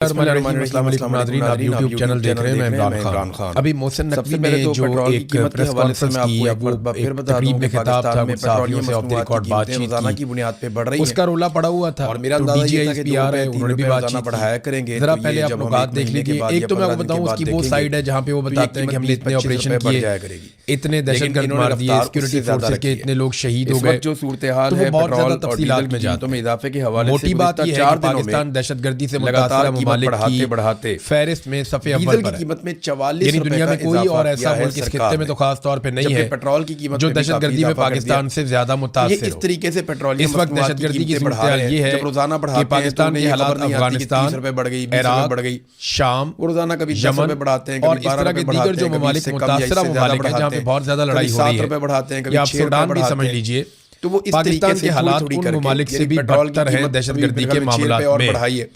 YouTube channel देख रहे हैं। मैं इमरान खान। अभी मोहसिन नकवी ने जो एक प्रेस कॉन्फ्रेंस की, अब वो एक तकरीब में खिताब था मुसाफिरों से ऑफ द रिकॉर्ड बातचीत की बुनियाद पे बढ़ रही है, उसका रोला पड़ा हुआ था। और मेरा डीजीआई भी आ रहा है, उन्होंने भी बातचीत बढ़ाया करेंगे। जरा पहले आप लोग बात देख लीजिए। एक तो मैं आपको बताऊं, उसकी वो साइड है जहाँ पे वो बताते हैं कि हमने इतने ऑपरेशन किए, इतने दहशतगर्द मार दिए, सिक्योरिटी फोर्सेस के इतने लोग शहीद हो गए। जो सूरत हाल है, बहुत ज्यादा तफसीलात में जाते हैं। इजाफे के हवाले से मोटी बात यह है कि पाकिस्तान दहशतगर्दी से लगातार बढ़ाते फहरिस्त में सफे अव्वल पर है। कीमत में 44 यानी दुनिया में कोई और ऐसा मुल्क इस खित्ते में तो खास तौर पे नहीं है पेट्रोल की कीमत जो दहशतगर्दी में पाकिस्तान से ज्यादा मुतासिर हो। इस तरीके से पेट्रोल इस वक्त दहशतगर्दी की सूरत हाल ये है रोजाना बढ़ाते हैं। पाकिस्तान के हालात अफगानिस्तान बढ़ गई, इराक बढ़ गई, शाम रोजाना कभी यमन बढ़ाते हैं और इस तरह के दीगर जो ममालिक मुतासिरा ममालिक हैं जहाँ पे बहुत ज्यादा लड़ाई हो रही है, बढ़ाते हैं। कभी आप सूडान भी समझ लीजिए, तो वो पाकिस्तान के हालात उन ममालिक से भी बदतर है दहशतगर्दी के मामलात में।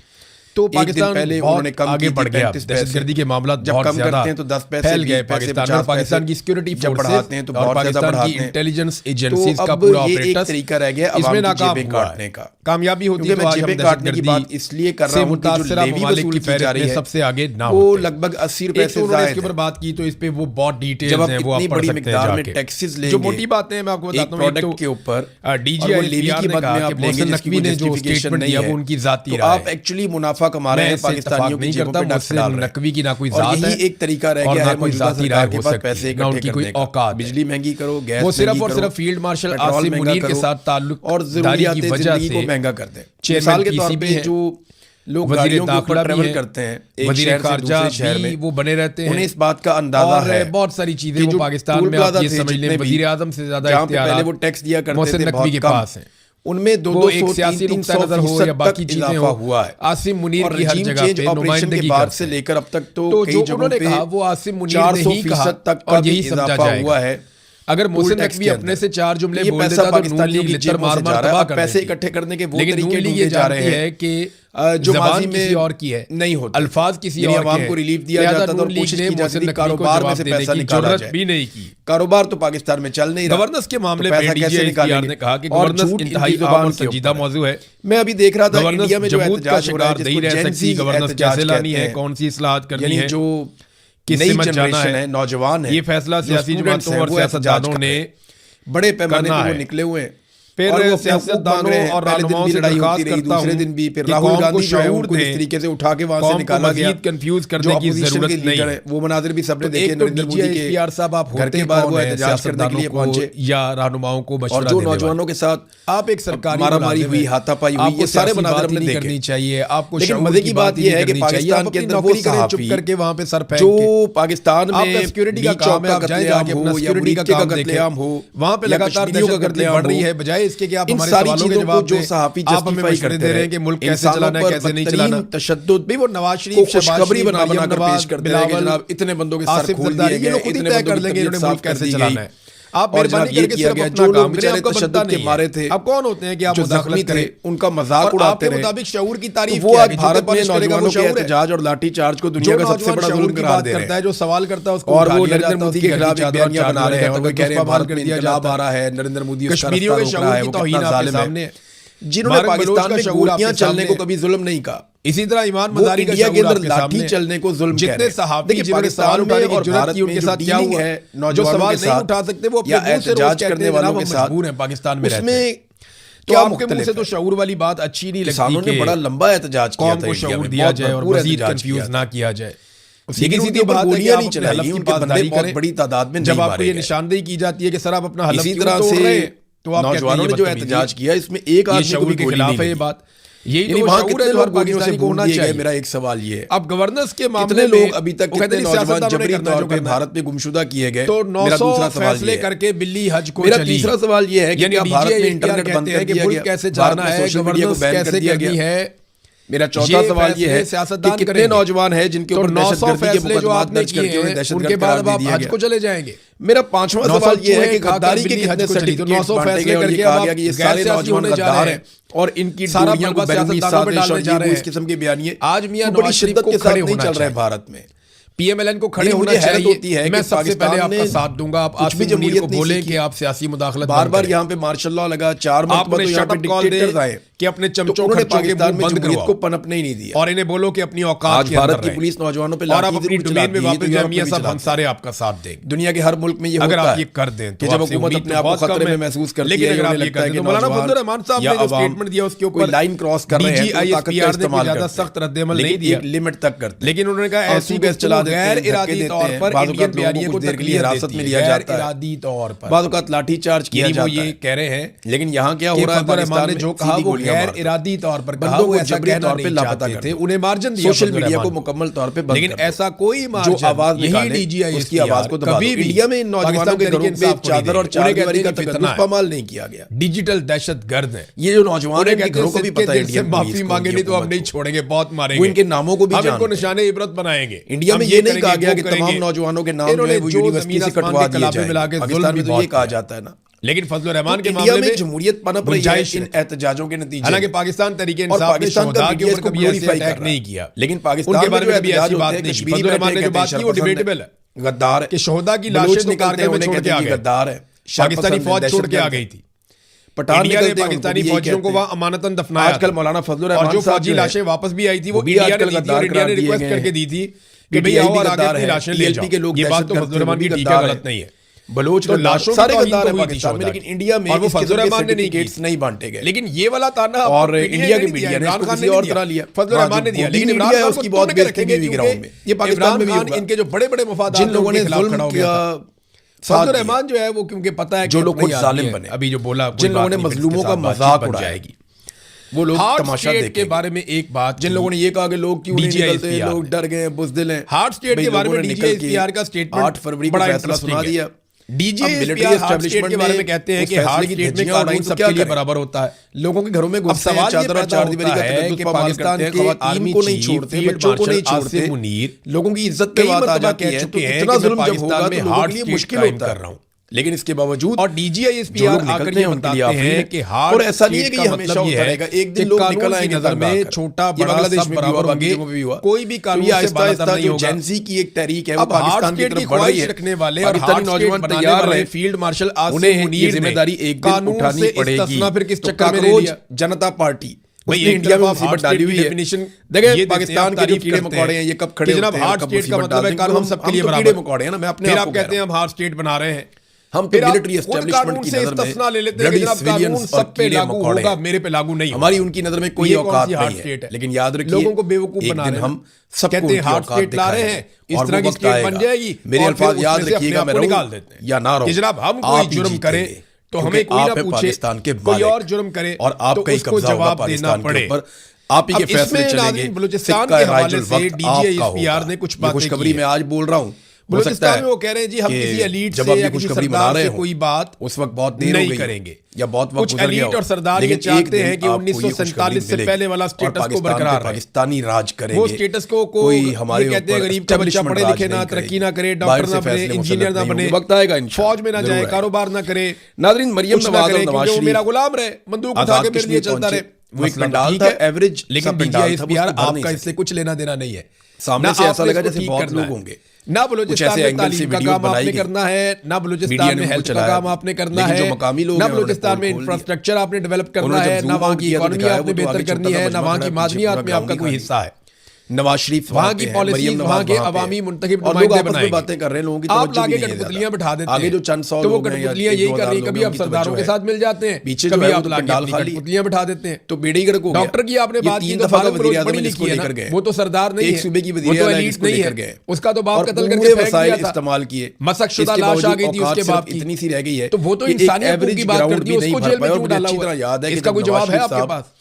तो पाकिस्तान पहले उन्होंने कम आगे बढ़ गया, दहशतगर्दी के मामला बहुत ज्यादा फैल गए पाकिस्तान और पाकिस्तान की सिक्योरिटी फोर्सेस और पाकिस्तान की इंटेलिजेंस एजेंसीज का पूरा ऑपरेटर तरीका रह गया इसमें नाकाम काटने का। कामयाबी होती है तो आज हम दहशतगर्दी इसलिए कर रहा हूं कि जो ममालिक की फहरिस्त में सबसे आगे ना हो, वो लगभग 80 रुपए से ज्यादा। इसके ऊपर बात की तो इस पे वो बहुत डिटेल्स हैं, वो आप पढ़ सकते हैं जाके। टैक्सेस लेंगे, जो मोटी बातें हैं मैं आपको बताता हूं, प्रोडक्ट के ऊपर डीजीआई लेवी की बात में आप मोहसिन नकवी ने जो स्टेटमेंट दिया वो उनकी जाती राय है। आप एक्चुअली मुनाफा कमा रहे हैं पाकिस्तानियों की जेबों पे टैक्स डाल रहे हैं। नकवी की ना कोई जात है, एक तरीका रह गया है मौजूदा सरकार के पास पैसे इकट्ठे करने का। बिजली महंगी करो, गैस वो सिर्फ और सिर्फ फील्ड मार्शल आसिम मुनीर के साथ ताल्लुक और ज़रूरियात की वजह से महंगा कर दें। मिसाल के तौर पे जो लोग गाड़ियों के ऊपर ट्रैवल करते हैं एक शहर से दूसरे शहर में, वो बने रहते हैं, उन्हें इस बात का अंदाजा है। बहुत सारी चीजें वो पाकिस्तान में आप ये समझ लें वजीर आजम से ज्यादा इख्तियारात वो टैक्स दिया करते थे मोहसिन नकवी के पास हैं। उनमें दो एक सियासी नुक्ता नजर हो या बाकी चीजें हुआ है। आसिम मुनीर की हर जगह पे नुमाइंदगी बाद से लेकर अब तक तो कई जगहों पे कहा वो आसिम मुनीर ने ही कहा और यही समझा हुआ है। अगर मोहसिन नकवी अपने से चार जुमले बोल देता तो नून लीग लितर मार मार तबाह कर पैसे इकट्ठे करने के वो तरीके लिए जा रहे हैं कि जो माजी में किसी और की है नहीं होता, अल्फाज किसी और आवाम को रिलीफ दिया जाता था और कोशिश की जाती थी कारोबार में से पैसा निकाला जाए, भी नहीं की। कारोबार तो पाकिस्तान में चल नहीं रहा। गवर्नेंस के मामले में कैसे निकालेंगे ने कहा कि गवर्नेंस इंतहाई अहम और संजीदा मौजू है। मैं अभी देख रहा था इंडिया में जो एहतजाज हो रहा है नहीं रह सकती, गवर्नेंस कैसे लानी है, कौन सी इस्लाहत करनी है, जो नई जनरेशन है, नौजवान है, ये फैसला सियासी जमातों और सियासतदानों ने बड़े पैमाने पर निकले हुए हैं। फिर सियासतदानों और रहनुमाओं से लड़ाई होती रही, दूसरे दिन भी फिर राहुल गांधी जो है उनको इस तरीके से उठा के वहां से निकाला गया। कंफ्यूज करने की जरूरत नहीं है, वो मनाजिर भी सबने देखे। नरेंद्र मोदी के पीआर साहब आप घर के बाद वो एहतजाज करने के लिए पहुंचे या रहनुमाओं को और जो नौजवानों के साथ आप एक सरकारी मारामारी हुई, हाथापाई हुई, ये सारे मनाजिर हमने देखे करनी चाहिए आपको। लेकिन मजे की बात ये है कि पाकिस्तान के अंदर वो चुप करके वहां पे सर फेंक जो पाकिस्तान में सिक्योरिटी का काम है, आप जाए जाके अपना सिक्योरिटी का कत्लेआम हो, वहां पे लगातार दहशतगर्दी बढ़ रही है। बजाय इसके कि आप हमारे सवालों के जवाब जो सहाफी जस्टिफाई करते दे रहे हैं कि मुल्क कैसे चलाना है कैसे नहीं चलाना, तशद्दुद भी वो नवाज शरीफ खुशखबरी बना कर पेश करते हैं कि जनाब इतने बंदों के सर खोल दिए गए, इतने तय कर लेंगे इन्होंने मुल्क कैसे चलाना है। आप मेहरबानी करके सिर्फ अपना काम करें, आपको तशद्दुद के मारे थे, आप कौन होते हैं कि आप मुदाखलत करें, उनका मजाक उड़ाते रहे। मुताबिक शऊर की तारीफ वो आज भारत में नौजवानों के एहतजाज और लाठी चार्ज को दुनिया का सबसे बड़ा जुल्म करार दे रहा है। जो सवाल करता है उसको और वो नरेंद्र मोदी के खिलाफ बयानियां बना रहे हैं और वो कह रहे हैं भारत में इनकलाब आ रहा है, नरेंद्र मोदी कश्मीरियों के शऊर की तौहीन आपके सामने है, जिन्होंने पाकिस्तान में गोलियां चलने को कभी जुल्म नहीं कहा। इसी तरह ईमान मजारी का शऊर आपके सामने है, चलने को जुल्म जितने सहाफी जिन्होंने सवाल उठाने की जुर्रत की उनके साथ क्या हुआ है, जो सवाल नहीं उठा सकते वो अपने मुंह से रोज करने वालों के साथ मजबूर हैं पाकिस्तान में रहते हैं। तो आपके मुंह से तो शऊर वाली बात अच्छी नहीं लगती। किसानों ने बड़ा लंबा एहतजाज किया था, शऊर दिया जाए और मजीद कंफ्यूज ना किया जाए। लेकिन सीधी बात गोलियां नहीं चलाई, उनके बंदे बहुत बड़ी तादाद में जब आपको ये निशानदेही की जाती है कि सर आप अपना हलफ इसी तरह से तो आप नौजवानों ने जो एहतजाज किया इसमें एक आदमी के खिलाफ है ये बात, यही तो शऊर है जो हर पाकिस्तानी को होना चाहिए। मेरा एक सवाल ये है, अब गवर्नेंस के मामले में लोग अभी तक कितने नौजवान जबरी तौर पे भारत में गुमशुदा किए गए, तो 900 फैसले करके बिल्ली हज को चली। मेरा तीसरा सवाल ये है कि क्या भारत में इंटरनेट बंद कर दिया गया, कैसे जाना है, गवर्नेंस कैसे करनी है। मेरा चौथा सवाल ये है कि कितने नौजवान हैं जिनके ऊपर दहशतगर्दी के मुकदमात दर्ज करके उन्हें दहशतगर्द करार दे दिया गया, को चले जाएंगे। मेरा पांचवा सवाल ये है कि गद्दारी के कितने सर्टिफिकेट्स 900 फैसले करके कहा गया कि ये सारे नौजवान गद्दार हैं और इनकी डोरियां को बैरूनी साजिश और ये वो इस किस्म के बयानिए आज मियां नवाज शरीफ के साथ नहीं चल रहे भारत में। पीएमएलएन को खड़े होना चाहिए। मैं सबसे पहले आपका साथ दूंगा। आप आसिम मुनीर को बोले कि आप सियासी मुदाखलत बार बार यहाँ पे मार्शल लॉ लगा, 4 मरतबा तो यहाँ पे डिक्टेटर्स आए कि अपने चमचों खर्चों के मुंह बंद करवाओ को पनपने ही नहीं दिया और इन्हें बोलो कि अपनी औकात के भारत की पुलिस नौजवानों पे और आप अपनी डोमेन में वापस जाओ। मियां साहब हम सारे आपका साथ देंगे। दुनिया के हर मुल्क में ये अगर आप ये कर दें तो जब हुकूमत अपने आप को खतरे में महसूस करती है, लेकिन अगर आप ये कर दें तो मौलाना फजलुर रहमान साहब ने जो स्टेटमेंट दिया उसके ऊपर लाइन क्रॉस कर रहे हैं, डीजीआईएसपीआर ने ज्यादा सख्त रद्देअमल नहीं दिया, एक लिमिट तक करते। लेकिन उन्होंने कहा ऐसी गैस चला देते हैं, गैर इरादी तौर पर इंडियन बयानिए को देर के लिए हिरासत में लिया जाता है, इरादी तौर पर बाद औक़ात लाठी चार्ज किया जाता है। ये कह रहे हैं, लेकिन यहाँ क्या हो रहा है, पाकिस्तान ने जो कहा वो गैर इरादी तौर पर कहा, वो ऐसा कहना नहीं चाहते थे, उन्हें मार्जिन दिया सोशल मीडिया को मुकम्मल तौर पे, लेकिन ऐसा कोई मार्जिन जो आवाज निकाले उसकी आवाज को दबा दो। इंडिया में इन नौजवानों के घरों पे चादर और चादर का तकद्दुस पामाल नहीं किया गया। डिजिटल दहशतगर्द हैं ये जो नौजवान हैं, घरों को भी पता है इंडिया माफी मांगे नहीं तो हम नहीं छोड़ेंगे, बहुत मारेंगे, वो इनके नामों को भी हम इनको निशाने इबरत बनाएंगे। इंडिया में ये नहीं कहा गया कि तमाम नौजवानों के नाम जो है वो यूनिवर्सिटी से कटवा दिए जाएं। पाकिस्तान में तो ये कहा जाता है ना। लेकिन फजलुर रहमान के मामले में जमहूरियत पनप रही है इन एहतजाजों के नतीजे। हालांकि पाकिस्तान तहरीक इंसाफ ने शोहदा के ऊपर कभी ऐसे अटैक नहीं किया, लेकिन पाकिस्तान के बारे में कभी ऐसी बात नहीं की। फजलुर रहमान ने जो बात की वो डिबेटेबल है, गद्दार है कि शोहदा की लाशें तो कारगिल में छोड़ के आ गए, गद्दार है, पाकिस्तानी फौज छोड़ के आ गई थी, पठान ने पाकिस्तानी फौजियों को वहां अमानतन दफनाया। आजकल मौलाना फजलुर रहमान और जो फौजी लाशें वापस भी आई थी वो इंडिया ने रिक्वेस्ट करके दी थी कि भई आओ और आगे अपनी लाशें ले जाओ। ये बात तो फजलुर रहमान की ठीक है, गलत नहीं है। बलोच तो लाशों सारे गद्दार हैं पाकिस्तान में, लेकिन इंडिया में और वो फजलुर रहमान ने नहीं बांटे गए। लेकिन ये वाला ताना और इंडिया के मीडिया ने इसको किसी और तरह लिया, फजलुर रहमान ने दिया, लेकिन इमरान खान उसकी बहुत बेइज्जती की ग्राउंड में। ये पाकिस्तान में भी होगा, इनके जो बड़े-बड़े मफादात जिन लोगों ने जुल्म किया, फजलुर रहमान जो है वो क्योंकि पता है जो लोग खुद जालिम बने, अभी जो बोला, जिन लोगों ने मजलूमों का मजाक उड़ाएगी, वो लोग तमाशा देखेंगे। के बारे में एक बात, जिन लोगों ने ये कहा कि लोग क्यों नहीं निकलते, लोग डर गए, बुज़दिल हैं, हार्ट स्टेट के बारे में डीजीआईएसपीआर का स्टेटमेंट 8 फरवरी को फैसला सुना दिया। डीजीआईएसपीआर हार्ट स्टेट के बारे में कहते हैं कि हार्ट स्टेट में कानून सबके लिए बराबर होता है। लोगों के घरों में घुसते हैं, चादर और चारदीवारी का तकद्दुस पाकिस्तान के आर्मी को नहीं छोड़ते, बच्चों को नहीं छोड़ते, लोगों की इज्जत पे बात आ जाती है। तो इतना जुल्म जब होगा तो लोगों के लिए मुश्किल होता है, लेकिन इसके बावजूद और डीजीआईएसपीआर आकर ये बताते हैं कि हार्ट, और ऐसा नहीं है कि ये हमेशा होता रहेगा, एक दिन लोग निकल आएंगे नजर में, छोटा बांग्लादेश बराबर होंगे, कोई भी कानून से आहिस्ता नहीं होगा। जेंसी की एक तहरीक है, वो पाकिस्तान की तरफ बढ़ रही है, रखने वाले और पाकिस्तानी नौजवान तैयार रहे, फील्ड मार्शल आसिम मुनीर जिम्मेदारी एक दिन उठानी पड़ेगी। फिर किस चक्कर में ले लिया जनता पार्टी इंडिया में मुसीबत डाली हुई है। देखिए पाकिस्तान के जो कीड़े मकोड़े हैं ये कब खड़े होते हैं, हार्ट स्टेट का मतलब है कानून सबके लिए बराबर। कीड़े मकोड़े हैं ना, मैं अपने फिर आप कहते हैं हम हार्ट स्टेट बना रहे हैं, हम तो मिलिट्री एस्टेब्लिशमेंट की नजर में ले लेते हैं, कानून सब पे लागू होगा, मेरे पे लागू नहीं। हमारी उनकी नजर में कोई औकात नहीं है, लेकिन याद रखिए लोगों को बेवकूफ बना रहे हैं। हम सब कहते हैं हार्ट स्टेट ला रहे हैं, इस तरह की स्टेट बन जाएगी, मेरे अल्फाज याद रखिएगा, मैं निकाल देते हैं या ना रहो, जनाब हम कोई जुर्म करें तो हमें कोई ना पूछे, पाकिस्तान के कोई और जुर्म करे और आपका ही कब्जा होगा पाकिस्तान के ऊपर, आप ही के फैसले चलेंगे। बलूचिस्तान के हवाले से डीजीआईएसपीआर ने कुछ बातें खुशखबरी में आज बोल रहा हूँ, बलूचिस्तान में वो कह रहे हैं जी हम किसी एलीट से या किसी सरदार से कोई बात उस वक्त बहुत देर नहीं करेंगे, या बहुत वक्त कुछ एलीट और सरदार ये चाहते हैं कि 1947 से पहले वाला स्टेटस को बरकरार रहे, पाकिस्तानी राज करेंगे, वो स्टेटस को कोई हमारे कहते हैं गरीब का बच्चा पढ़े लिखे ना, तरक्की ना करे, डॉक्टर ना बने, इंजीनियर ना बने, वक्त आएगा फौज में ना जाए, कारोबार ना करे, नाज़रीन मरियम नवाज और नवाज शरीफ मेरा गुलाम रहे, बंदूक उठा के मेरे लिए चलता रहे, वो एक पंडाल था एवरेज, लेकिन डीजीआईएसपीआर आपका इससे कुछ लेना देना नहीं है। सामने से ऐसा लगा जैसे बहुत लोग होंगे, ना बलूचिस्तान में तालीम का काम आपने करना है, ना बलूचिस्तान में हेल्थ का काम आपने करना है, ना बलूचिस्तान में इंफ्रास्ट्रक्चर आपने डेवलप करना है, ना वहाँ की इकोनॉमी आपने बेहतर करनी है, ना वहाँ की मादनियात में आपका कोई हिस्सा है। नवाज शरीफ वहाँ की पॉलिसी, वहाँ के अवामी मुंतखब नुमाइंदे बनाएंगे, बातें कर रहे हैं, लोगों की आप लाके कठपुतलियां बिठा देते हैं, आगे जो चंद सौ तो वो कठपुतलियां यही कर रही है, कभी आप सरदारों के साथ मिल जाते हैं, पीछे कभी आप लाके कठपुतलियां बिठा देते हैं। तो बेड़ी गर्क हो गया। डॉक्टर की आपने बात की तो फारूक फिरोज पढ़ी लिखी है ना, वो तो सरदार नहीं है, सूबे की वो तो एलीट नहीं है, उसका तो बाप कत्ल करके फेंक दिया था, इस्तेमाल किए, मशक़शुदा लाश आ गई थी उसके बाप की, इतनी सी रह गई है, तो वो तो इंसानियत की बात करती है, उसको जेल में क्यों डाला हुआ है, इसका कोई जवाब है आपके पास?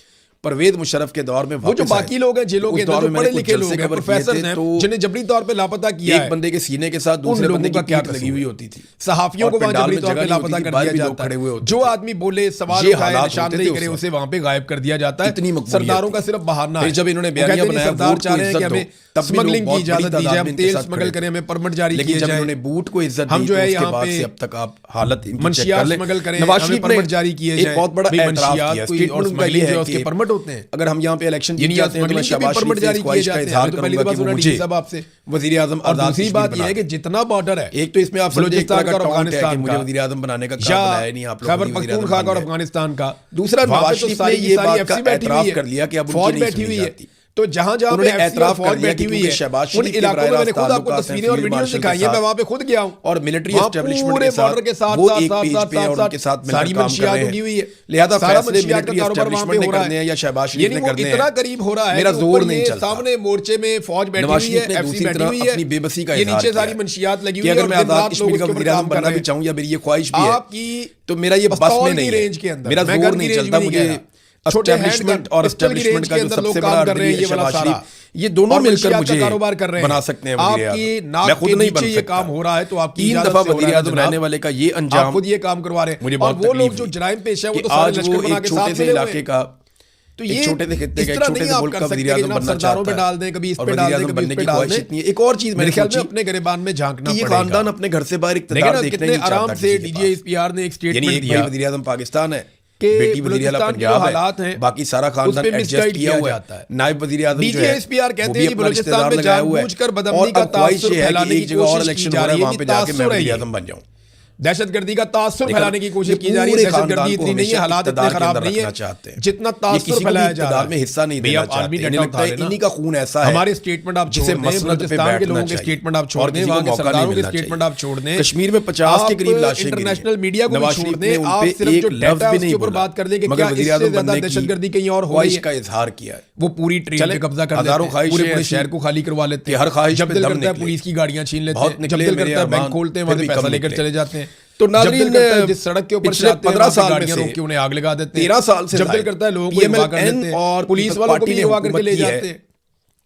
परवेज मुशर्रफ के दौर में वो जो बाकी लोग हैं जेलों के अंदर, जो पढ़े लिखे लोग हैं, प्रोफेसर हैं, जिन्हें जबरी तौर पे लापता किया है, एक बंदे के सीने के साथ दूसरे बंदे की क्या लगी हुई होती थी, सहाफियों को वहां जबरी तौर पे लापता कर दिया जाता है, जो आदमी बोले सवाल उठाए निशानदेही करे उसे वहां पे गायब कर दिया जाता है, सरदारों का सिर्फ बहाना है। जब इन्होंने बयानियां बनाया, सरदार चाह रहे हैं कि हमें तब स्मगलिंग की इजाजत दी जाए, हम तेल स्मगल करें, हमें परमिट जारी किए जाए, उन्होंने बूट को इज्जत दी, हम जो है यहाँ पे अब तक आप हालत मंशियात स्मगल करें, नवाज शरीफ परमिट जारी किए जाए, एक बहुत बड़ा एतराफ किया स्टेटमेंट उनका ये है कि परमिट होते हैं, अगर हम यहाँ पे इलेक्शन जीत जाते हैं तो मैं शाबाश परमिट जारी किए जाते हैं, तो पहली बात सुना डी साहब आपसे वजीर आजम। और दूसरी बात ये है कि जितना बॉर्डर है, एक तो इसमें आप बलूचिस्तान और अफगानिस्तान मुझे वजीर आजम बनाने का काम बनाया नहीं आप लोग, खैबर पख्तूनख्वा और अफगानिस्तान का, दूसरा नवाज शरीफ ने ये बात का एतराफ कर लिया कि अब फौज बैठी हुई है, तो जहां जहां पे एतराफ कर दिया कि ये शहबाज शरीफ के इलाकों में मैंने खुद आपको तस्वीरें और वीडियोस दिखाई है, मैं वहां पे खुद गया हूं और मिलिट्री एस्टेब्लिशमेंट के साथ के साथ वो एक पेज पे और उनके साथ सारी मंशियात लगी हुई है, लिहाजा फैसले मिलिट्री एस्टेब्लिशमेंट ने करने हैं या शहबाज शरीफ ने करने हैं, इतना करीब हो रहा है, मेरा जोर नहीं चलता, सामने मोर्चे में फौज बैठी हुई है, एफसी बैठी हुई है, अपनी बेबसी का ये नीचे सारी मंशियात लगी हुई है, अगर मैं आजाद कश्मीर का वज़ीर आज़म बनना भी चाहूं या मेरी ये ख्वाहिश भी है आपकी, तो मेरा ये बस में नहीं रेंज के अंदर, मेरा जोर नहीं चलता, मुझे एस्टेब्लिशमेंट और एस्टेब्लिशमेंट का जो सबसे बड़ा कर रहे हैं ये वाला सारा, ये दोनों मिलकर मुझे कारोबार कर रहे हैं, बना सकते हैं आपकी नाक के नीचे ये काम हो रहा है, तो आपकी 3 दफा वज़ीर आज़म रहने वाले का ये अंजाम, आप खुद ये काम करवा रहे हैं, और वो लोग जो जराइम पेश है वो तो सारे लश्कर बना के साथ में इलाके का, तो ये छोटे से खित्ते का छोटे से मुल्क का वज़ीर आज़म बनना चाहता है, डाल दें कभी इस पे डाल दें, कभी बनने की ख्वाहिश इतनी है। एक और चीज मेरे ख्याल में अपने गिरबान में झांकना पड़ेगा, ये खानदान अपने घर से बाहर इक़्तिदार देखने नहीं चाहता, आराम से डीजीएसपीआर ने एक स्टेटमेंट दिया, वज़ीर आज़म पाकिस्तान है, बेटी वज़ीर आला पंजाब है, बाकी सारा खानदान एडजस्ट किया हुआ है, नायब वज़ीर आज़म जो है डीजीएसपीआर कहते हैं कि बलूचिस्तान में जानबूझकर बदअमनी का तासुर फैलाने की कोशिश की जा रही है, वहां पे जाके मैं वज़ीर आज़म बन जाऊं, दहशतगर्दी का तासुर फैलाने की कोशिश की जा रही है, दहशतगर्दी इतनी नहीं है, हालात इतने खराब नहीं है जितना तासुर फैलाया जा रहा है, में हिस्सा नहीं देना चाहते, इन्हें लगता है इन्हीं का खून ऐसा है, हमारे स्टेटमेंट आप जिसे मसनद पे बैठना के लोगों के स्टेटमेंट आप छोड़ दें, वहां के सरदारों के स्टेटमेंट आप छोड़ दें, कश्मीर में 50 के करीब लाशें गिरी, इंटरनेशनल मीडिया को छोड़ दें, आप सिर्फ जो डेटा है उसके ऊपर बात कर दें कि क्या इससे ज्यादा दहशतगर्दी कहीं और हो रही है, का इजहार किया है, वो पूरी ट्रेन पे कब्जा कर लेते हैं, पूरे शहर को खाली करवा लेते हैं, हर ख्वाहिश जब दिल करता है पुलिस की गाड़ियां छीन लेते हैं, जब दिल करता है बैंक खोलते हैं, वहां से पैसा लेकर चले जाते हैं, तो नाज़रीन जिस सड़क के ऊपर 15 साल में रोक के उन्हें आग लगा देते हैं, 13 साल से जब दिल करता है लोगों को अगवा कर देते हैं, और पुलिस वालों को भी अगवा करके ले जाते हैं,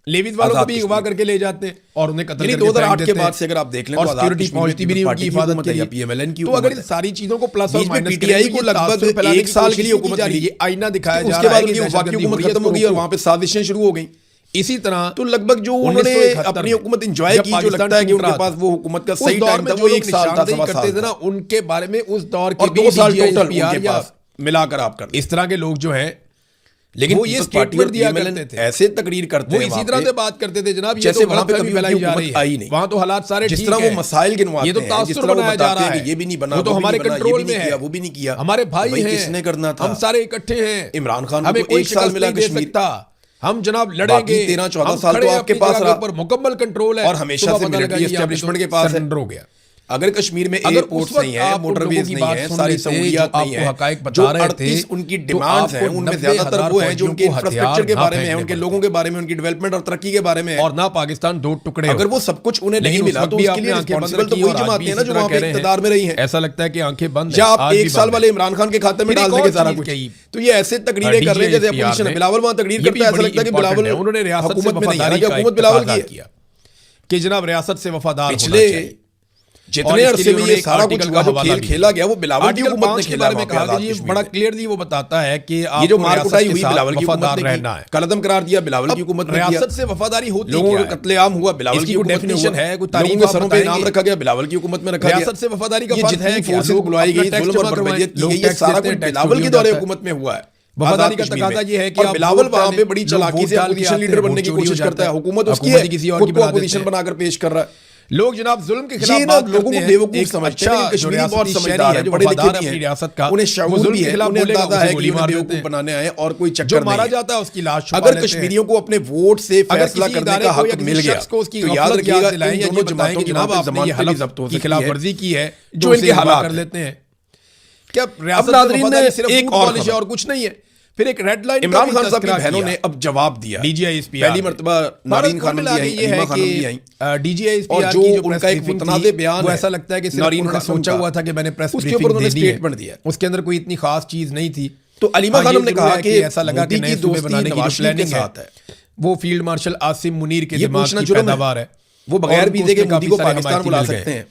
लेविस वालों को भी अगवा करके ले जाते हैं और उन्हें कत्ल करके 2008 के बाद से अगर आप देख लें तो सिक्योरिटी पहुंचती भी नहीं उनकी हिफाजत के लिए, पीएमएलएन की, तो अगर इन सारी चीजों को प्लस और माइनस पीटीआई को लगभग 1 साल के लिए हुकूमत मिली, ये आईना दिखाया जा रहा है, उसके बाद उनकी वफाकी हुकूमत खत्म हो गई और वहां पे साजिशें शुरू हो गई। इसी तरह तो लगभग जो उन्होंने अपनी हुकूमत एंजॉय की, जो लगता है कि उनके पास वो हुकूमत का सही टाइम था, वो 1 साल था, करते थे ना उनके बारे में उस दौर के 2 साल टोटल उनके पास मिलाकर आप कर इस तरह के लोग जो हैं, लेकिन वो ये स्टेटमेंट दिया करते थे, ऐसे तकरीर करते थे, वो इसी तरह से बात करते थे जनाब, जैसे वहां पे कभी फैलाई जा रही है, वहां तो हालात सारे जिस तरह वो मसाइल गिनवाते हैं, ये तो तासुर बनाया जा रहा है, ये भी नहीं बना, वो तो हमारे कंट्रोल में है, वो भी नहीं किया, हमारे भाई हैं, किसने करना था, हम सारे इकट्ठे हैं, इमरान खान को 1 साल मिला कश्मीर था, हम जनाब लड़ेंगे, 13-14 साल तो आपके पास पर मुकम्मल कंट्रोल है और हमेशा से मिलिट्री एस्टेब्लिशमेंट के पास है। हो गया अगर कश्मीर में एयरपोर्ट्स नहीं है, मोटरवेज नहीं है, सारी सहूलियात नहीं है, जो 38 उनकी डिमांड्स हैं उनमें ज्यादातर वो हैं जो उनके इंफ्रास्ट्रक्चर के बारे में है, उनके लोगों के बारे में, उनकी डेवलपमेंट और तरक्की के बारे में है, और ना पाकिस्तान 2 टुकड़े, अगर वो सब कुछ उन्हें नहीं मिला तो उसके लिए रिस्पांसिबल तो वही जमातें हैं ना जो वहां पे इक़्तिदार में रही हैं। ऐसा लगता है कि आंखें बंद हैं, आप 1 साल वाले इमरान खान के खाते में डाल देंगे सारा कुछ, तो ये ऐसे तकरीरें कर रहे हैं जैसे अपोजिशन है, बिलावल वहां तकरीर करता है, ऐसा लगता है कि बिलावल उन्होंने रियासत से वफादारी का हुकूमत बिलावल की है कि जनाब रियासत से वफादार पिछले जितने अरसे में ये सारा कुछ हुआ, जो खेल खेला गया वो बिलावल की हुकूमत ने खेला, में कहा कि ये बड़ा क्लियरली वो बताता है कि ये जो मार कुटाई हुई बिलावल की हुकूमत ने रहना है, कलदम करार दिया बिलावल की हुकूमत ने, रियासत से वफादारी होती है, लोगों का कत्लेआम हुआ बिलावल की डेफिनेशन है, कोई तारीख के सरों पे नाम रखा गया बिलावल की हुकूमत में रखा गया, रियासत से वफादारी का फर्ज है कि फोर्सेस बुलाई गई, जुल्म और बर्बरियत की गई, ये सारा कुछ बिलावल के दौरे हुकूमत में हुआ है। वफादारी का तकाजा ये है कि बिलावल वहां पे बड़ी चालाकी से अपोजिशन लीडर बनने की कोशिश करता है, हुकूमत उसकी है, किसी और की अपोजिशन बनाकर पेश कर रहा है, लोग जनाब जुल्म के खिलाफ बात लोगों को बेवकूफ समझते हैं, कश्मीरी बहुत समझदार है, जो बड़े लिखे हैं अपनी रियासत का, उन्हें शऊर भी है, उन्हें अंदाजा है कि उन्हें बेवकूफ बनाने आए और कोई चक्कर नहीं, जो मारा जाता है उसकी लाश छुपा लेते हैं। अगर कश्मीरियों को अपने वोट से फैसला करने का हक मिल गया तो याद रखिएगा इन दोनों जमातों की जनाब आपने ये जब्त की खिलाफवर्जी की है जो इनके हालात कर लेते हैं। क्या रियासत ने सिर्फ एक पॉलिसी और कुछ नहीं है? फिर एक रेड लाइन इमरान खान साहब की बहनों ने अब जवाब दिया, डीजीआईएसपीआर पहली मर्तबा नारीन खानम भी आई, हलीमा खानम भी आई, डीजीआईएसपीआर की जो उनका एक मुतनाज़े बयान है, ऐसा लगता है कि नारीन खान सोचा हुआ था कि मैंने प्रेस ब्रीफिंग दे दी है, उसके अंदर कोई इतनी खास चीज नहीं थी, तो हलीमा खानम ने कहा कि ऐसा लगा कि नए सूबे बनाने की जो प्लानिंग है वो फील्ड मार्शल आसिम मुनीर के दिमाग की पैदावार है, वो बगैर वीजे के मोदी को पाकिस्तान बुला सकते हैं,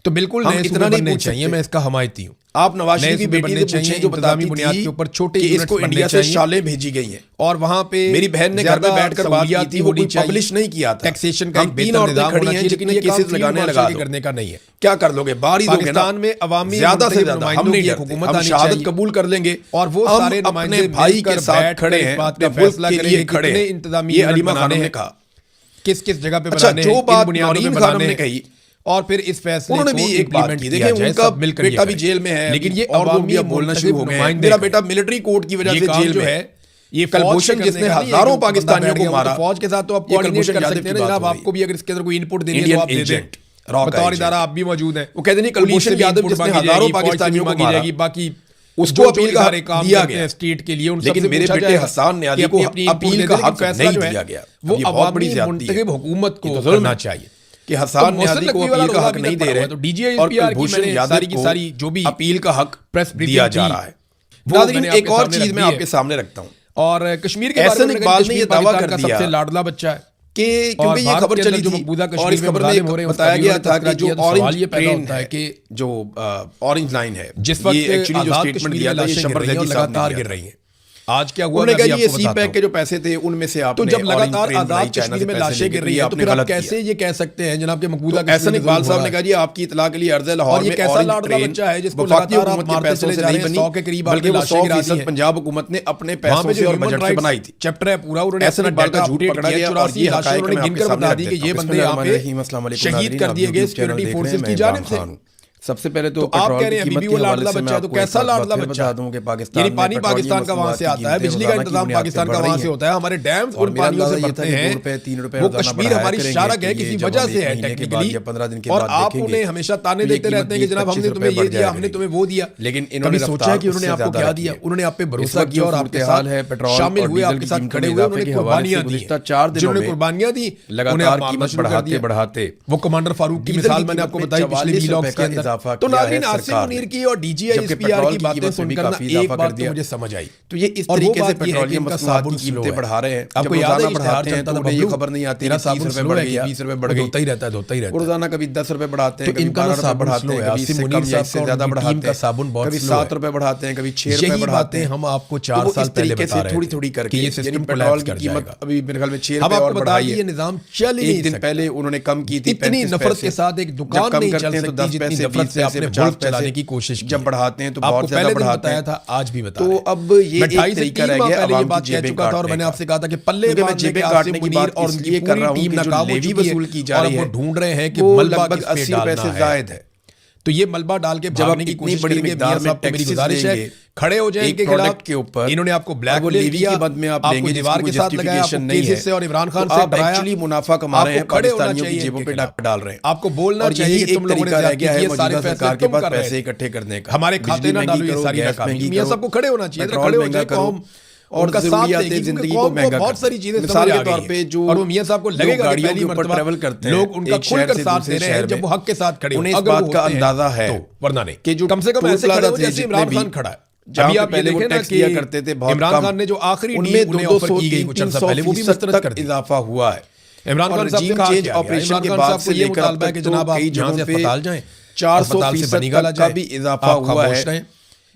तो बिल्कुल नए सूबे बनने चाहिए, मैं इसका हमायती हूँ। आप नवाज शरीफ की बेटी से पूछें जो बताती बुनियाद थी के ऊपर छोटे कि इसको इंडिया से शालें भेजी गई हैं, और वहां पे मेरी बहन ने घर में बैठकर बात की थी, वो पब्लिश नहीं किया था। टैक्सेशन का हम 3 औरतें खड़ी हैं जिनके केसेस लगाने लगा दो, करने का नहीं है। क्या कर लोगे? बाहर ही दोगे ना। पाकिस्तान में अवामी ज्यादा से ज्यादा हम नहीं करते, हुकूमत हम आनी शहादत चाहिए कबूल कर लेंगे और वो हम सारे अपने भाई के साथ खड़े हैं, अपने फैसला मुल्क के लिए खड़े हैं। इंतजामी ये अलीमा खानम ने कहा। किस किस जगह पे अच्छा, बनाने जो बात बुनियादों नौरीन पे खानम बनाने ने कही, और फिर इस फैसले उन्होंने भी एक बात की। देखिए, उनका बेटा भी जेल में है, लेकिन ये और वो भी अब बोलना शुरू हो गए हैं। मेरा बेटा मिलिट्री कोर्ट की वजह से जेल में है। ये कलभूषण जिसने हजारों पाकिस्तानियों को मारा, फौज के साथ तो आप कोऑर्डिनेट कर सकते हैं जनाब। आपको भी अगर इसके अंदर कोई इनपुट देनी है तो आप दे दें, बतौर इदारा आप भी मौजूद हैं। वो कहते नहीं कुलभूषण यादव जिसने हजारों पाकिस्तानियों को मारा, बाकी उसको अपील का हक दिया गया स्टेट के लिए। लेकिन मेरे बेटे हसन न्याजी को अपील का हक नहीं दिया गया। वो बहुत बड़ी ज्यादती है, हुकूमत को करना चाहिए कि हसन न्याजी को अपील का हक नहीं दे रहे, तो डीजीआई और कुलभूषण यादव को सारी जो भी अपील का हक दिया जा रहा है। नाज़रीन, एक और चीज मैं आपके सामने रखता हूं, और कश्मीर के एहसन इकबाल ने ये दावा कर दिया सबसे लाडला बच्चा है कि क्योंकि ये खबर चली थी और इस खबर में बताया गया था कि जो ऑरेंज ट्रेन है, कि जो ऑरेंज लाइन है, जिस वक्त ये एक्चुअली जो स्टेटमेंट दिया था, ये शंबर जैदी साहब ने गिर रही है। आज क्या हुआ? उन्होंने कहा ये सी पैक के जो पैसे थे उनमें से आपने, तो जब लगातार आजाद कश्मीर में लाशें गिर रही है तो फिर आप कैसे ये कह सकते हैं जनाब के मकबूजा? एहसन इकबाल साहब ने कहा जी आपकी इतला के लिए अर्ज है लाहौर में कैसा लाडला बच्चा है जिसको लगातार आप मारते चले जा रहे हैं, 100 के करीब बल्कि वो 100% पंजाब हुकूमत ने अपने पैसों से और बजट से बनाई थी। चैप्टर है पूरा, उन्होंने एहसन इकबाल का झूठ पकड़ा गया और ये हकायक उन्होंने गिनकर बता दी कि ये बंदे यहाँ पे शहीद कर दिए गए सिक्योरिटी फोर्सेस की जानिब से। सबसे पहले तो आप कह रहे हैं अभी भी वो लाडला बच्चा है, तो कैसा लाडला बच्चा? दूं कि पाकिस्तान यानी पानी पाकिस्तान का वहां से आता है, बिजली का इंतजाम पाकिस्तान का वहां से होता है, हमारे डैम्स उन पानियों से भरते हैं। वो कश्मीर हमारी शारक है, किसी वजह से है टेक्निकली, 15 दिन के और बाद आप उन्हें हमेशा ताने देते रहते हैं कि जनाब हमने तुम्हें ये दिया, हमने तुम्हें वो दिया। लेकिन इन्होंने सोचा है कि उन्होंने आपको क्या दिया? उन्होंने आप पे भरोसा किया और आपके साथ है पेट्रोल शामिल हुए, आपके साथ खड़े हुए, उन्होंने कुर्बानियां दी। 4 दिनों में कुर्बानियां दी, लगातार कीमत बढ़ाते वो कमांडर फारूक की मिसाल मैंने आपको बताई पिछले व्लॉग्स के अंदर। तो नाज़रीन, आसिम मुनीर की और डीजीआई एसपीआर की बातें सुनकर ना एक बात तो मुझे समझ आई, तो ये इस तरीके से पेट्रोलियम मसनूआत की कीमतें बढ़ा रहे हैं। आपको याद है बढ़ाते हैं तो ये खबर नहीं आती 30 रुपए बढ़ गया, 20 रुपए बढ़ गई, होता ही रहता है। रोजाना कभी 10 रुपए बढ़ाते हैं, तो इनका साबुन बढ़ाते हैं, कभी इससे कम या इससे ज्यादा बढ़ाते हैं, साबुन बहुत कभी 7 रुपए बढ़ाते हैं, कभी 6 रुपए बढ़ाते हैं। हम आपको 4 साल पहले बता रहे हैं थोड़ी थोड़ी करके ये सिस्टम पेट्रोल की कीमत अभी मेरे ख्याल में 6 रुपए और बढ़ाई है। ये निजाम चल ही नहीं सकता। एक दिन पहले उन्होंने कम की थी, इतनी नफरत के साथ एक दुकान नहीं चल सकती जितनी नफरत से आपने मुल्क चलाने की कोशिश की। जब बढ़ाते हैं तो आपको बहुत ज्यादा पहले बढ़ाते बताया हैं, था, आज भी बता तो अब ये एक तरीका रह गया पहले ये आवाम बात की कह जेबें चुका था और मैंने आपसे कहा था कि पल्ले मैं जेबें काटने की बात और इसलिए कर रहा हूं टीम कि जो नाकाम हो लेवी चुकी है वसूल की जा रही है, वो ढूंढ रहे हैं कि वो मलबा लगभग किस पे 80 रुपए से डालना जायद है। तो ये मलबा डाल के भागने की कोशिश बड़ी करेंगे। मिकदार में मेरी गुजारिश है, खड़े हो जाएं इनके खिलाफ के ऊपर। इन्होंने आपको ब्लैकमेल किया, के बद में आप लेंगे दीवार के साथ लगाया, आपको केसेस से और इमरान खान से डराया। एक्चुअली मुनाफा कमा रहे हैं, खड़े होना पाकिस्तानियों की चाहिए, जेबों पे डाल रहे हैं। आपको बोलना चाहिए कि तुम लोगों ने रह गया है सारे सरकार के पास पैसे इकट्ठे करने का, हमारे खाते ना डालो ये सारी रकम। मियां सबको खड़े होना चाहिए, खड़े हो जाए कौम और ज़रूरियात जिंदगी को महंगा, बहुत सारी चीजें मिसाल के तौर पे जो और वो मियां साहब को लगेगा कि पहली मर्तबा ट्रैवल करते हैं, लोग उनका खुलकर साथ दे रहे हैं जब वो हक के साथ खड़े, उन्हें इस बात का अंदाजा है, वरना नहीं कि जो कम से कम ऐसे खड़े हो जैसे इमरान खान खड़ा है। जब आप पहले वो टैक्स दिया करते थे बहुत इमरान खान ने जो आखिरी उनमें 200 की गई कुछ अर्सा पहले वो भी मुस्तरद कर दिया, इजाफा हुआ है। इमरान खान साहब से कहा गया ऑपरेशन के बाद से ये मुतालबा है कि जनाब आप यहां से अस्पताल जाएं, 400% का भी इजाफा हुआ है।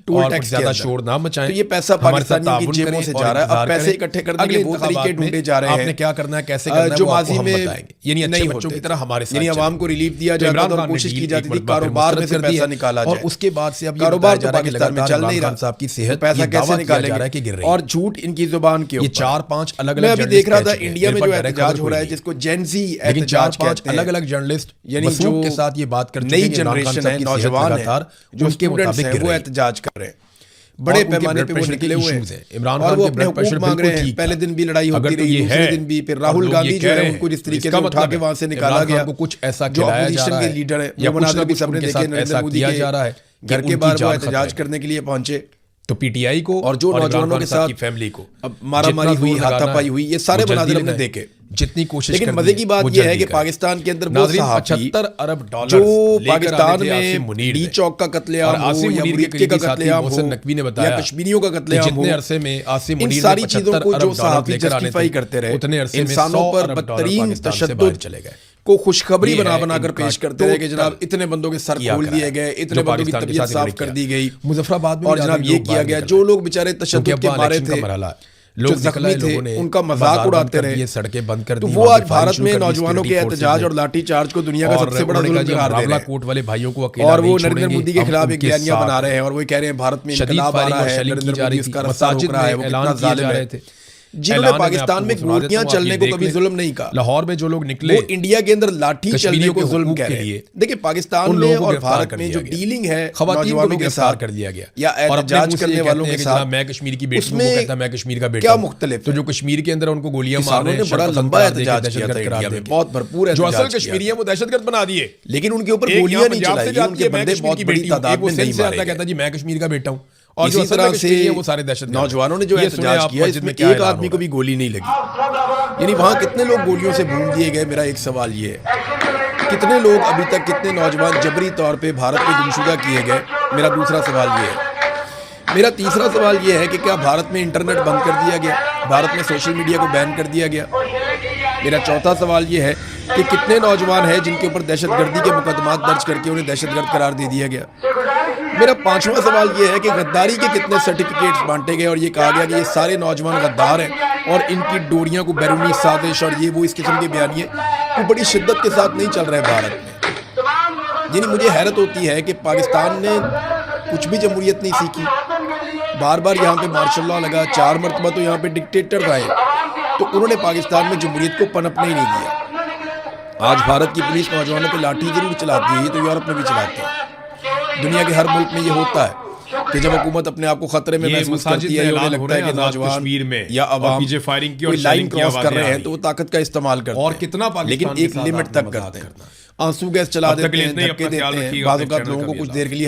टोल टैक्स ज्यादा शोर ना मचाएं। तो ये पैसा पाकिस्तानियों की जेबों से जा रहा है। अब पैसे इकट्ठे करने के वो तरीके ढूंढे जा रहे हैं। आपने क्या करना है, कैसे करना है, जो माजी में यानी अच्छे बच्चों की तरह हमारे साथ, यानी आवाम को रिलीफ दिया जाता था और कोशिश की जाती थी कारोबार में से पैसा निकाला जाए। और उसके बाद से अब कारोबार तो पाकिस्तान में चल नहीं रहा, साहब की सेहत पैसा कैसे निकाला जा रहा है कि गिर रही है, और झूठ इनकी जुबान के ऊपर। 4-5 अलग मैं अभी देख रहा था इंडिया में जो एहतजाज हो रहा है, जिसको जेनजी एहतजाज कहते हैं, अलग अलग जर्नलिस्ट यानी जो के साथ ये बात कर नई जनरेशन है, नौजवान है, जो स्टूडेंट्स हैं, वो एहतजाज कर रहे हैं। बड़े पैमाने पे वो निकले हुए हैं, इमरान और खान वो के अपने ब्लड प्रेशर हुकूक मांग रहे हैं। पहले दिन भी लड़ाई होती रही, दूसरे दिन भी, फिर राहुल गांधी जो है उनको जिस तरीके से उठा के वहां से निकाला गया, कुछ ऐसा जो अपोजिशन के लीडर है, वो मुनाज़िर भी सबने देखे, नरेंद्र मोदी के घर के बाहर वो एहतजाज करने के लिए पहुंचे। तो पीटीआई को और जो नौजवानों के साथ फैमिली को अब मारामारी हुई, हाथापाई हुई, ये सारे मनाज़िर हमने देखे। जितनी कोशिश, लेकिन मजे की बात यह है कि पाकिस्तान के अंदर वो सहाफ़ी 75 अरब डॉलर जो पाकिस्तान में डी चौक का कत्लेआम हो, या मुरीद का कत्लेआम हो, नकवी ने बताया, या कश्मीरियों का कत्लेआम हो, जितने अरसे में आसिम मुनीर इन सारी चीजों को जो सहाफ़ी जस्टिफाई करते रहे, उतने अरसे में इंसानों पर बदतरीन तशद्दुद चले गए। को खुशखबरी बना बनाकर पेश करते रहे कि जनाब इतने बंदों के सर खोल दिए गए, इतने बंदों की तबीयत साफ कर दी गई मुजफ्फराबाद में, और जनाब ये किया गया। जो लोग बेचारे तशद्दुद के मारे थे, जो जख्मी थे, उनका मजाक उड़ाते रहे, सड़कें बंद कर दी। तो वो आज भारत में नौजवानों के एहतजाज और लाठी चार्ज को दुनिया का सबसे बड़ा जुल्म करार दे रहे हैं। कोर्ट वाले भाइयों को अकेला और वो नरेंद्र मोदी के खिलाफ एक बयानिया बना रहे हैं और वो कह रहे हैं भारत में इंकलाब आ रहा है, नरेंद्र मोदी उसका रास्ता रोक रहा है, वो कितना जालिम है। जिन्होंने पाकिस्तान में गोलियां चलने को कभी जुल्म नहीं कहा, लाहौर में जो लोग निकले वो इंडिया के अंदर लाठी चलने को जुल्म कह रहे हैं। देखिए पाकिस्तान में और भारत में जो डीलिंग है खवातीन को भी गिरफ्तार कर दिया गया या एहतजाज करने वालों के साथ, मैं कश्मीर की बेटी हूं, कहता मैं कश्मीर का बेटा क्या मुख्तलिफ, तो जो कश्मीर के अंदर उनको गोलियां मार रहे हैं, बड़ा लंबा एहतजाज किया था इंडिया में, बहुत भरपूर जो असल कश्मीरी है वो दहशतगर्द बना दिए, लेकिन उनके ऊपर गोलियां नहीं चलाई, उनके बंदे बहुत बड़ी तादाद में नहीं मारे। कहता जी मैं कश्मीर का बेटा हूं, और इसी तरह से वो सारे दहशत नौजवानों ने जो एहतजाज किया इसमें एक आदमी को भी गोली नहीं लगी। यानी वहां कितने लोग गोलियों से भून दिए गए, मेरा एक सवाल ये है, कितने लोग अभी तक, कितने नौजवान जबरी तौर पे भारत में गुमशुदा किए गए, मेरा दूसरा सवाल ये है। मेरा तीसरा सवाल ये है कि क्या भारत में इंटरनेट बंद कर दिया गया, भारत में सोशल मीडिया को बैन कर दिया गया। मेरा चौथा सवाल ये है कि कितने नौजवान हैं जिनके ऊपर दहशतगर्दी के मुकदमात दर्ज करके उन्हें दहशतगर्द करार दे दिया गया। मेरा पांचवा सवाल ये है कि गद्दारी के कितने सर्टिफिकेट्स बांटे गए और ये कहा गया कि ये सारे नौजवान गद्दार हैं और इनकी डोरियां को बैरूनी साजिश और ये वो इस किस्म के बयानिए वो बड़ी शिद्दत के साथ नहीं चल रहे भारत में। यानी मुझे हैरत होती है कि पाकिस्तान ने कुछ भी जमहूरियत नहीं सीखी, बार बार यहाँ पे मार्शल लॉ लगा, 4 मरतबा तो यहाँ पे डिक्टेटर आए, तो उन्होंने पाकिस्तान में जमहूरियत को पनपने ही नहीं दिया। आज भारत की पुलिस नौजवानों पे लाठी जरूर चलाती है, तो यूरोप में भी चलाती है, दुनिया के हर मुल्क में ये होता है कि जब हुकूमत अपने आप को खतरे में महसूस करती है, उन्हें लगता है कि नौजवान में या अवाम फायरिंग की कोई लाइन क्रॉस कर रहे हैं तो वो ताकत का इस्तेमाल करते हैं, और कितना लेकिन एक लिमिट तक करते हैं, आंसू गैस चला देते हैं, धक्के देते हैं, बाज़ औक़ात लोगों को कुछ देर के लिए